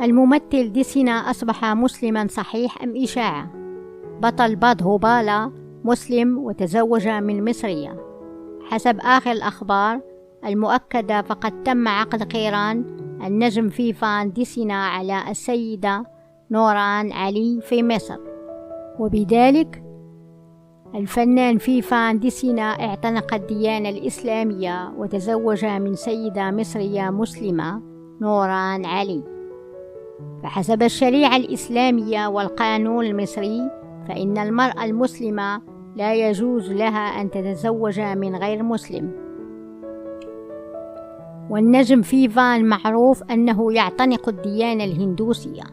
الممثل ديسينا أصبح مسلما صحيح أم إشاعة؟ بطل بادهوبالا مسلم وتزوج من مصرية. حسب آخر الأخبار المؤكدة فقد تم عقد قيران النجم فيفان ديسينا على السيدة نوران علي في مصر، وبذلك الفنان فيفان ديسينا اعتنق الديانة الإسلامية وتزوج من سيدة مصرية مسلمة نوران علي. فحسب الشريعة الإسلامية والقانون المصري فإن المرأة المسلمة لا يجوز لها أن تتزوج من غير مسلم. والنجم فيفان معروف أنه يعتنق الديانة الهندوسية،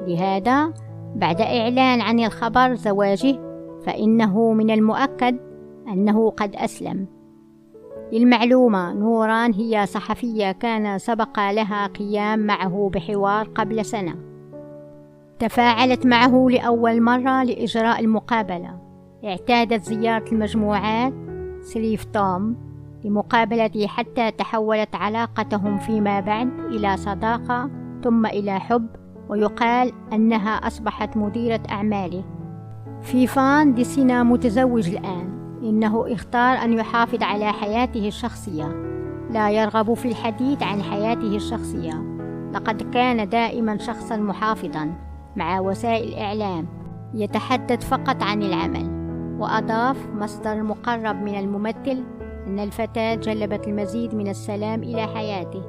لهذا بعد إعلان عن الخبر زواجه فإنه من المؤكد أنه قد أسلم. للمعلومة نوران هي صحفية كان سبق لها قيام معه بحوار قبل سنة، تفاعلت معه لأول مرة لإجراء المقابلة. اعتادت زيارة المجموعات سريف توم لمقابلته حتى تحولت علاقتهم فيما بعد إلى صداقة ثم إلى حب، ويقال أنها أصبحت مديرة أعماله. فيفان ديسينا متزوج الآن، إنه اختار أن يحافظ على حياته الشخصية، لا يرغب في الحديث عن حياته الشخصية. لقد كان دائما شخصا محافظا مع وسائل الإعلام، يتحدث فقط عن العمل. وأضاف مصدر مقرب من الممثل أن الفتاة جلبت المزيد من السلام إلى حياته.